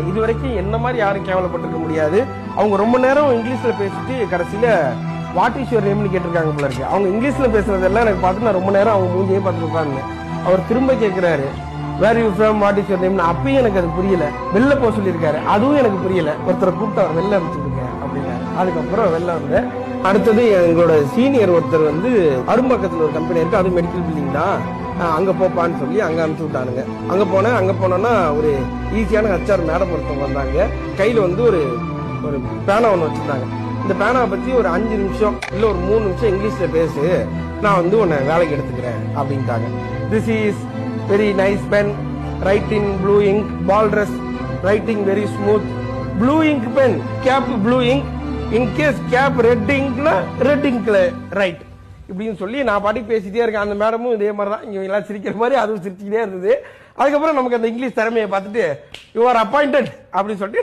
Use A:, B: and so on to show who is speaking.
A: இது வரைக்கும் என்ன மாதிரி யாரும் கேவலப்பட்டிருக்க முடியாது. அவங்க ரொம்ப நேரம் இங்கிலீஷ்ல பேசிட்டு கடைசியில வாட் இஸ் யுவர் நேம்னு கேட்டிருக்காங்க போல இருக்கு. அவங்க இங்கிலீஷ்ல பேசுறதெல்லாம் எனக்கு பார்த்து நான் ரொம்ப நேரம் அவங்க மூஞ்சியே பார்த்து உட்கார்ந்தேன். அவர் திரும்ப கேட்கிறாரு where you from what is your நேம்னு. அப்பயும் எனக்கு அது புரியல. வெளில போக சொல்லியிருக்காரு, அதுவும் எனக்கு புரியல. ஒருத்தரை கூப்பிட்டு அவர் வெளில அனுப்பிச்சுடுங்க அப்படின்னாரு. அதுக்கப்புறம் வெளில வந்தேன். அடுத்தது எங்களோட சீனியர் ஒருத்தர் வந்து அரும்பாக்கத்தில் ஒரு கம்பெனி இருக்கு, அது மெடிக்கல் பில்டிங் தான், அங்க போப்பான்னு சொல்லி அங்க அனுப்பிச்சு விட்டானுங்க. அங்க போனோன்னா ஒரு ஈஸியான ஹச்ஆர் மேடம் ஒருத்தவங்க வந்தாங்க. கையில வந்து ஒரு ஒரு பேனா ஒன்று வச்சிருந்தாங்க. இந்த பேனாவை பத்தி ஒரு 5 நிமிஷம் இல்ல ஒரு 3 நிமிஷம் இங்கிலீஷ்ல பேசு, நான் வந்து உன்னை வேலைக்கு எடுத்துக்கிறேன் அப்படின்ட்டாங்க. This is very nice pen, write in blue ink, பால்ட்ரஸ், writing very smooth, blue ink pen, cap blue ink, in case cap red இங்க்னா ரெட் இங்க்ல ரைட் இப்படின்னு சொல்லி நான் பாட்டி பேசிட்டே இருக்கேன். அந்த மேடமும் இதே மாதிரி தான், இங்க எல்லாம் சிரிக்கிற மாதிரி அதுவும் சிரிச்சுக்கிட்டே இருந்தது. அதுக்கப்புறம் நமக்கு அந்த இங்கிலீஷ் திறமையை பார்த்துட்டு யூ ஆர் அப்பாயிண்டட் அப்படின்னு சொல்லிட்டு